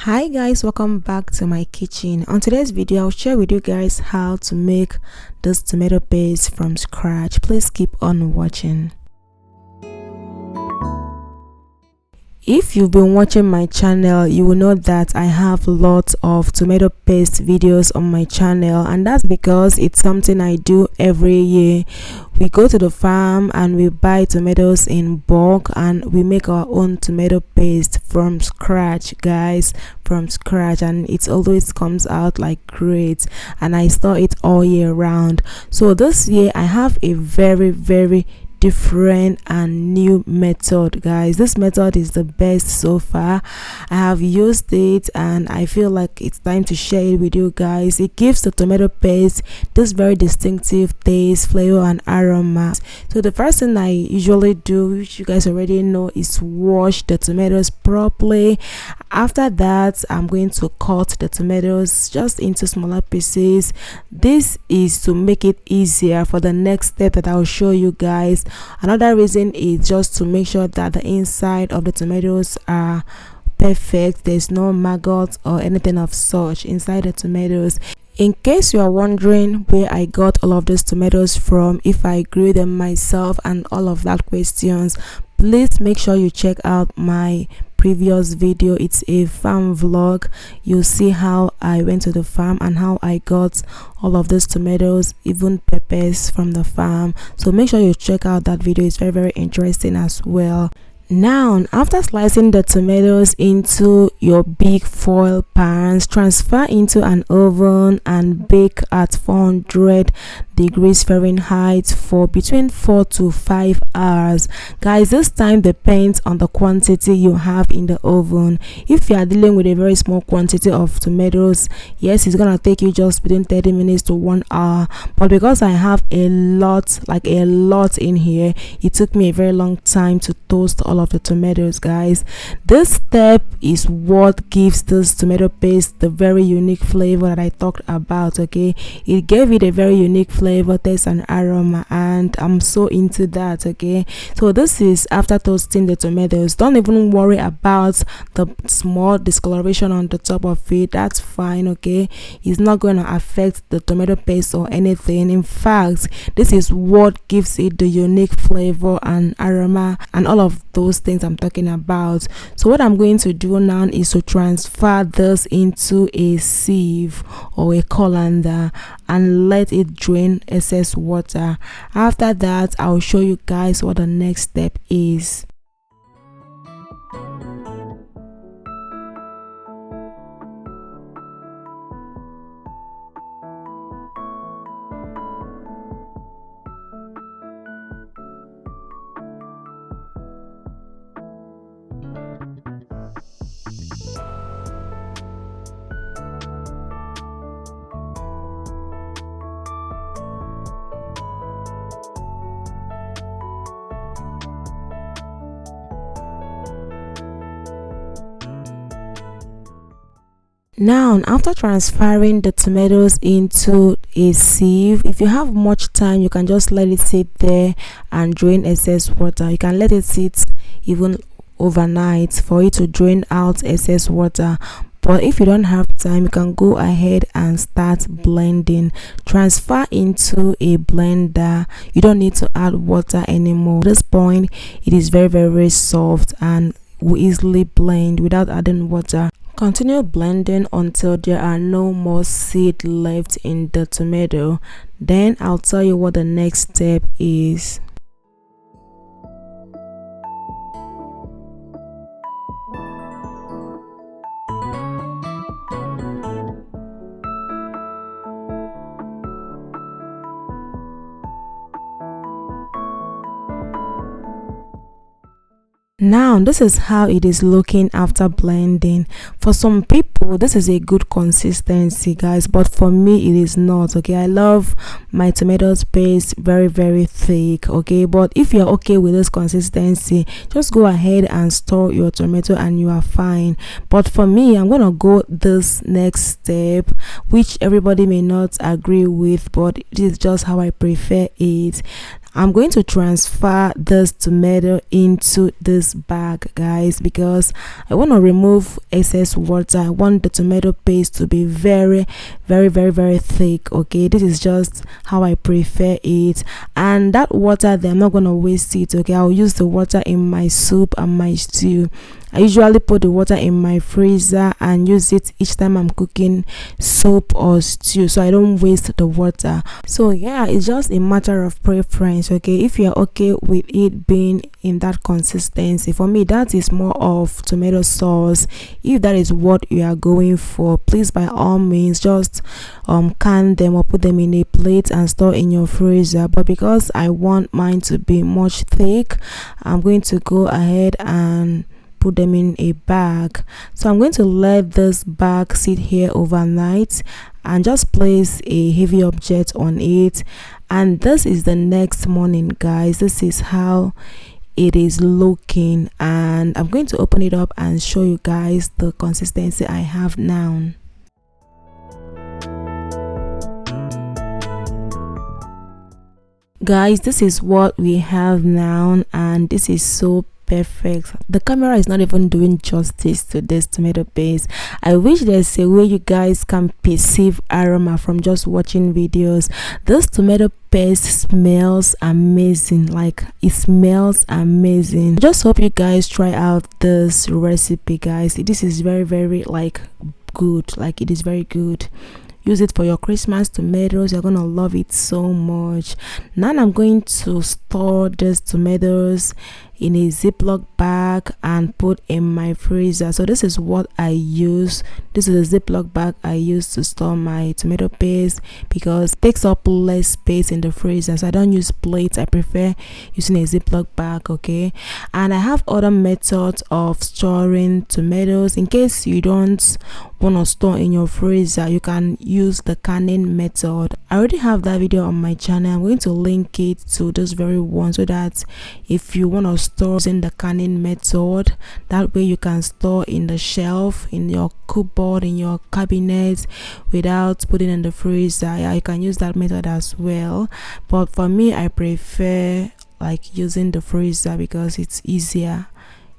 Hi guys, welcome back to my kitchen. On today's video I'll share with you guys how to make this tomato paste from scratch. Please keep on watching. If you've been watching my channel, you will know that I have lots of tomato paste videos on my channel, and that's because it's something I do every year. We go to the farm and we buy tomatoes in bulk and we make our own tomato paste from scratch, guys, from scratch, and it always comes out like great, and I store it all year round. So this year I have a very different and new method, guys. This method is the best so far. I have used it and I feel like it's time to share it with you guys. It gives the tomato paste this very distinctive taste, flavor and aroma. So the first thing I usually do, which you guys already know, is wash the tomatoes properly. After that, I'm going to cut the tomatoes just into smaller pieces. This is to make it easier for the next step that I'll show you guys. Another reason is just to make sure that the inside of the tomatoes are perfect. There's no maggots or anything of such inside the tomatoes. In case you are wondering where I got all of these tomatoes from, if I grew them myself and all of that questions, please make sure you check out my previous video. It's a farm vlog. You'll see how I went to the farm and how I got all of those tomatoes, even peppers from the farm. So make sure you check out that video. It's very interesting as well. Now, after slicing the tomatoes into your big foil pans, transfer into an oven and bake at 400 degrees Fahrenheit for between 4 to 5 hours. Guys, this time depends on the quantity you have in the oven. If you are dealing with a very small quantity of tomatoes, yes, it's gonna take you just between 30 minutes to 1 hour, but because I have a lot in here, it took me a very long time to toast all of the tomatoes, guys. This step is what gives this tomato paste the very unique flavor that I talked about. Okay, it gave it a very unique flavor, taste and aroma, and I'm so into that. Okay, so this is after toasting the tomatoes. Don't even worry about the small discoloration on the top of it. That's fine. Okay, it's not going to affect the tomato paste or anything. In fact, this is what gives it the unique flavor and aroma and all of those things I'm talking about. So what I'm going to do now is to transfer this into a sieve or a colander and let it drain excess water. After that, I'll show you guys what the next step is. Now, after transferring the tomatoes into a sieve, if you have much time, you can just let it sit there and drain excess water. You can let it sit even overnight for it to drain out excess water. But if you don't have time, you can go ahead and start blending. Transfer into a blender. You don't need to add water anymore. At this point, it is very soft and will easily blend without adding water. Continue blending until there are no more seed left in the tomato. Then I'll tell you what the next step is. Now, this is how it is looking after blending. For some people, this is a good consistency, guys, but for me, it is not. Okay, I love my tomato paste very thick. Okay, but if you're okay with this consistency, just go ahead and store your tomato and you are fine. But for me, I'm gonna go this next step, which everybody may not agree with, but it is just how I prefer it. I'm going to transfer this tomato into this bag, guys, because I want to remove excess water. I want the tomato paste to be very thick. Okay, this is just how I prefer it, and that water there, I'm not gonna waste it. Okay, I'll use the water in my soup and my stew. I usually put the water in my freezer and use it each time I'm cooking soup or stew, so I don't waste the water. So yeah, it's just a matter of preference. Okay, if you're okay with it being in that consistency, for me that is more of tomato sauce. If that is what you are going for, please by all means just can them or put them in a plate and store in your freezer. But because I want mine to be much thick, I'm going to go ahead and put them in a bag. So I'm going to let this bag sit here overnight and just place a heavy object on it, and this is the next morning, guys. This is how it is looking, and I'm going to open it up and show you guys the consistency I have now. Guys, this is what we have now, and this is so perfect. The camera is not even doing justice to this tomato paste. I wish there's a way you guys can perceive aroma from just watching videos. This tomato paste smells amazing. Like, it smells amazing. I just hope you guys try out this recipe, guys. This is very like good. Like, it is very good. Use it for your Christmas tomatoes. You're gonna love it so much. Now I'm going to store these tomatoes in a Ziploc bag and put in my freezer. So this is what I use. This is a Ziploc bag I use to store my tomato paste because it takes up less space in the freezer. So I don't use plates. I prefer using a Ziploc bag. Okay, and I have other methods of storing tomatoes. In case you don't want to store in your freezer, you can use the canning method. I already have that video on my channel. I'm going to link it to this very one, so that if you want to store using the canning method, that way you can store in the shelf, in your cupboard, in your cabinet without putting in the freezer. Yeah, you can use that method as well, but for me I prefer like using the freezer because it's easier.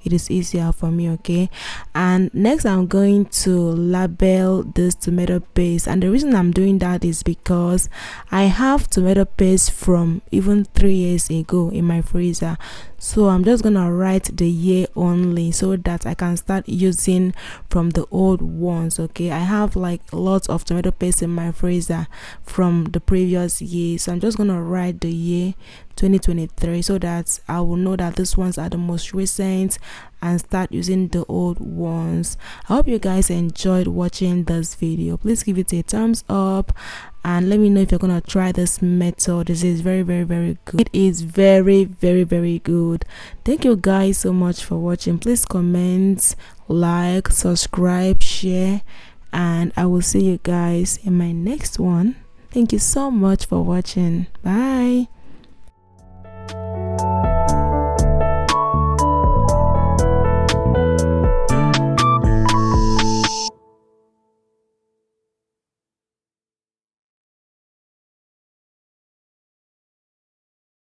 It is easier for me. Okay, and next I'm going to label this tomato paste, and the reason I'm doing that is because I have tomato paste from even 3 years ago in my freezer. So I'm just gonna write the year only so that I can start using from the old ones. Okay, I have like lots of tomato paste in my freezer from the previous year, so I'm just gonna write the year 2023 so that I will know that these ones are the most recent and start using the old ones. I hope you guys enjoyed watching this video. Please give it a thumbs up and let me know if you're gonna try this method. This is very good. It is very good. Thank you guys so much for watching. Please comment, like, subscribe, share, and I will see you guys in my next one. Thank you so much for watching. Bye.